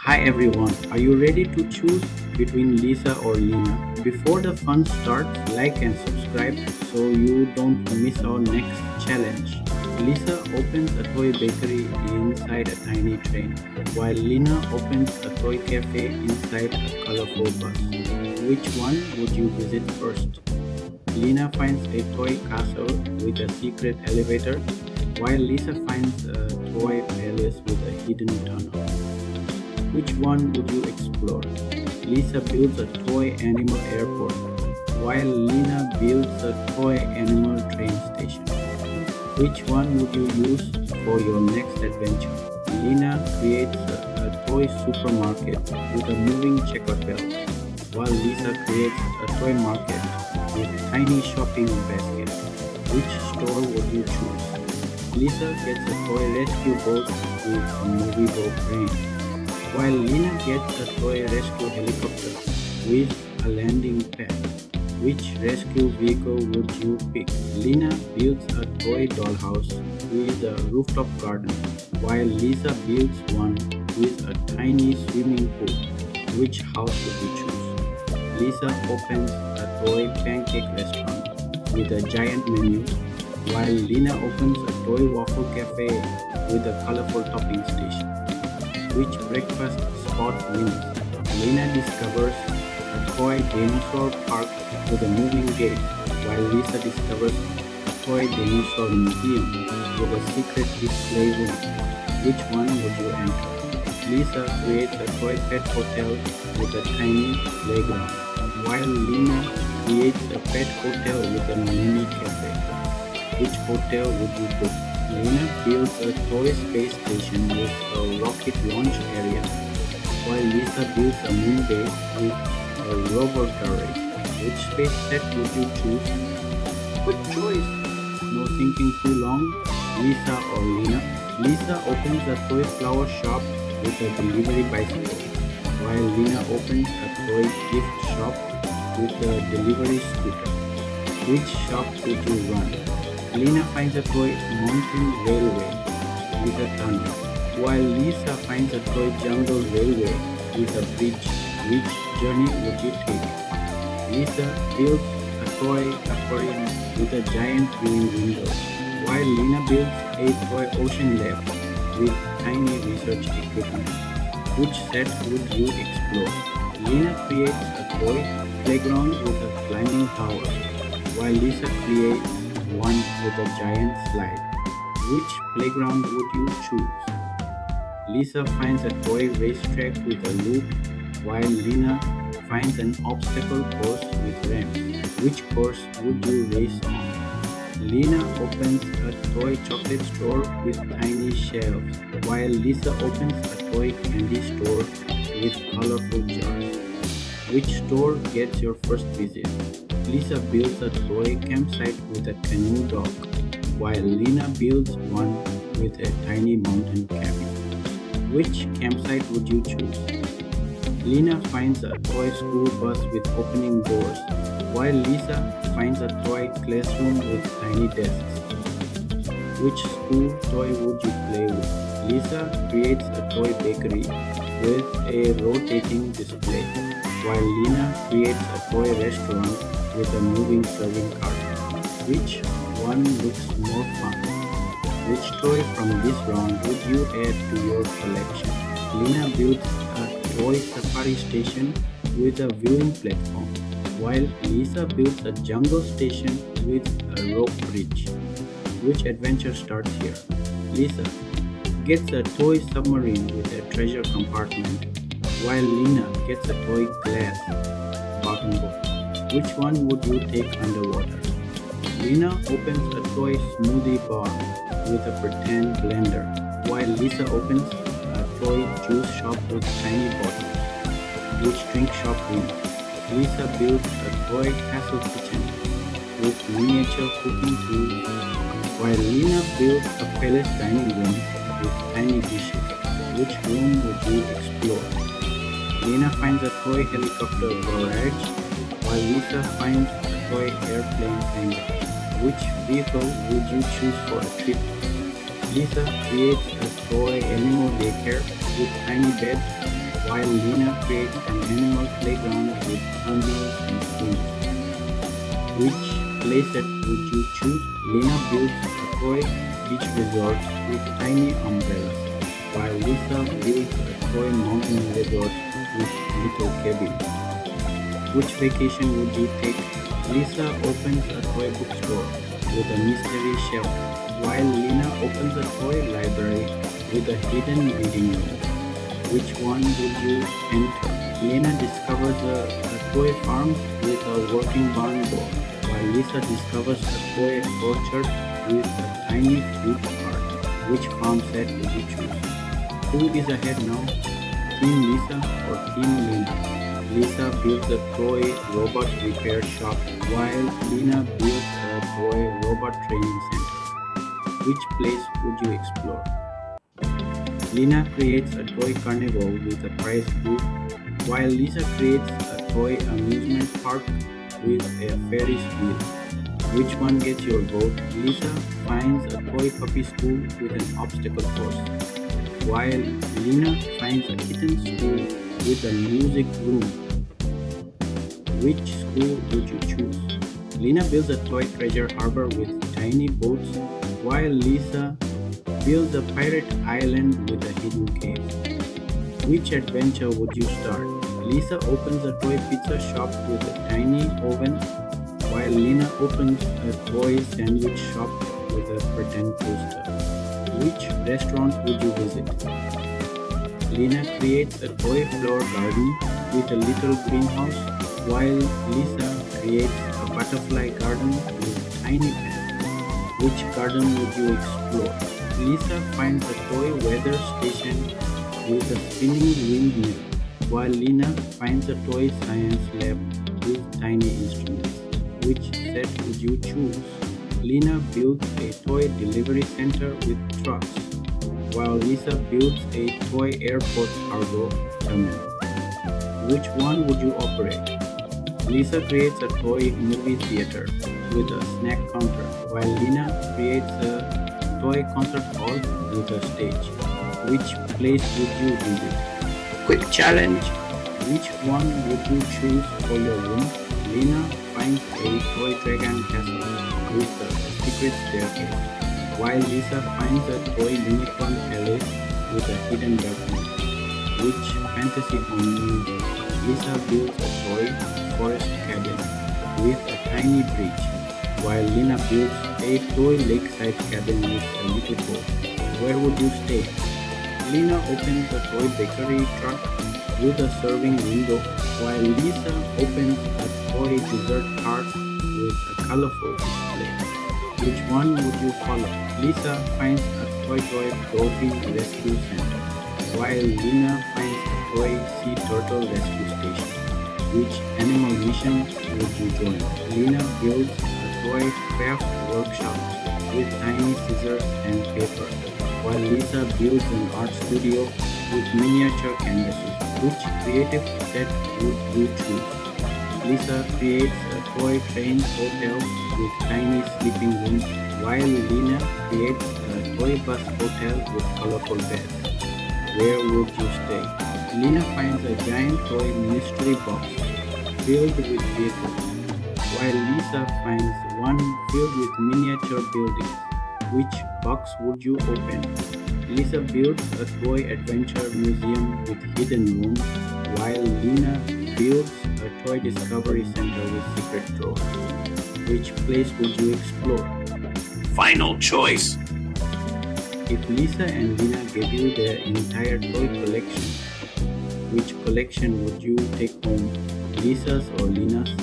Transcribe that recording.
Hi everyone, are you ready to choose between Lisa or Lena? Before the fun starts, like and subscribe so you don't miss our next challenge. Lisa opens a toy bakery inside a tiny train, while Lena opens a toy cafe inside a colorful bus. Which one would you visit first? Lena finds a toy castle with a secret elevator, while Lisa finds a toy palace with a hidden tunnel. Which one would you explore? Lisa builds a toy animal airport, while Lena builds a toy animal train station. Which one would you use for your next adventure? Lena creates a toy supermarket with a moving checkout belt, while Lisa creates a toy market with tiny shopping baskets. Which store would you choose? Lisa gets a toy rescue boat with a movable crane, while Lena gets a toy rescue helicopter with a landing pad. Which rescue vehicle would you pick? Lena builds a toy dollhouse with a rooftop garden, while Lisa builds one with a tiny swimming pool. Which house would you choose? Lisa opens a toy pancake restaurant with a giant menu, while Lena opens a toy waffle cafe with a colorful topping station. Which breakfast spot wins? Lena discovers a toy dinosaur park with a moving gate, while Lisa discovers a toy dinosaur museum with a secret display room. Which one would you enter? Lisa creates a toy pet hotel with a tiny playground, while Lena creates a pet hotel with a mini cafe. Which hotel would you book? Lena builds a toy space station with a rocket launch area, while Lisa builds a moon base with a rover garage. Which space set would you choose? Good choice! No thinking too long, Lisa or Lena? Lisa opens a toy flower shop with a delivery bicycle, while Lena opens a toy gift shop with a delivery scooter. Which shop would you run? Lena finds a toy mountain railway with a tunnel, while Lisa finds a toy jungle railway with a bridge. Which journey would you take? Lisa builds a toy aquarium with a giant viewing window, while Lena builds a toy ocean lab with tiny research equipment. Which set would you explore? Lena creates a toy playground with a climbing tower, while Lisa creates one with a giant slide. Which playground would you choose? Lisa finds a toy racetrack with a loop, while Lena finds an obstacle course with ramps. Which course would you race on? Lena opens a toy chocolate store with tiny shelves, while Lisa opens a toy candy store with colorful jars. Which store gets your first visit? Lisa builds a toy campsite with a canoe dock, while Lena builds one with a tiny mountain cabin. Which campsite would you choose? Lena finds a toy school bus with opening doors, while Lisa finds a toy classroom with tiny desks. Which school toy would you play with? Lisa creates a toy bakery with a rotating display, while Lena creates a toy restaurant with a moving serving cart. Which one looks more fun? Which toy from this round would you add to your collection? Lena builds a toy safari station with a viewing platform, while Lisa builds a jungle station with a rope bridge. Which adventure starts here? Lisa gets a toy submarine with a treasure compartment, while Lena gets a toy glass bottom boat. Which one would you take underwater? Lena opens a toy smoothie bar with a pretend blender, while Lisa opens a toy juice shop with tiny bottles. Which drink shop wins? Lisa builds a toy castle kitchen with miniature cooking tools, while Lena builds a palace dining room with tiny dishes. Which room would you explore? Lena finds a toy helicopter garage, while Lisa finds a toy airplane hangar. Which vehicle would you choose for a trip? Lisa creates a toy animal daycare with tiny beds, while Lena creates an animal playground with animals and swings. Which playset would you choose? Lena builds a toy beach resort with tiny umbrellas, while Lisa builds a toy mountain resort with little cabins. Which vacation would you take? Lisa opens a toy bookstore with a mystery shelf, while Lena opens a toy library with a hidden reading room. Which one would you enter? Lena discovers a toy farm with a working barn door, while Lisa discovers a toy orchard with a tiny fruit cart. Which farm set would you choose? Who is ahead now? Team Lisa or Team Lena? Lisa builds a toy robot repair shop, while Lena builds a toy robot training center. Which place would you explore? Lena creates a toy carnival with a prize pool, while Lisa creates a toy amusement park with a Ferris wheel. Which one gets your vote? Lisa finds a toy puppy school with an obstacle course, while Lena finds a kitten school with a music room. Which school would you choose? Lena builds a toy treasure harbor with tiny boats, while Lisa builds a pirate island with a hidden cave. Which adventure would you start? Lisa opens a toy pizza shop with a tiny oven, while Lena opens a toy sandwich shop with a pretend toaster. Which restaurant would you visit? Lena creates a toy flower garden with a little greenhouse, while Lisa creates a butterfly garden with tiny pets. Which garden would you explore? Lisa finds a toy weather station with a spinning windmill, while Lena finds a toy science lab with tiny instruments. Which set would you choose? Lena builds a toy delivery center with trucks, while Lisa builds a toy airport cargo terminal. Which one would you operate? Lisa creates a toy movie theater with a snack counter, while Lena creates a toy concert hall with a stage. Which place would you visit? Quick challenge! Which one would you choose for your room? Lena finds a toy dragon castle with a secret staircase, while Lisa finds a toy unicorn palace with a hidden balcony. Which fantasy home you get? Lisa builds a toy forest cabin with a tiny bridge, while Lena builds a toy lakeside cabin with a little boat. Where would you stay? Lena opens a toy bakery truck with a serving window, while Lisa opens a toy dessert cart with a colorful display. Which one would you follow? Lisa finds a toy dolphin rescue center, while Lena finds a toy sea turtle rescue station. Which animal mission would you join? Lena builds a toy craft workshop with tiny scissors and paper, while Lisa builds an art studio with miniature canvases. Which creative set would you choose? Lisa creates a toy train hotel with tiny sleeping rooms, while Lena creates a toy bus hotel with colorful beds. Where would you stay? Lena finds a giant toy mystery box filled with vehicles, while Lisa finds one filled with miniature buildings. Which box would you open? Lisa builds a toy adventure museum with hidden rooms, while Lena builds a toy discovery center with secret drawers. Which place would you explore? Final choice! If Lisa and Lena gave you their entire toy collection, which collection would you take home? Lisa's or Lena's?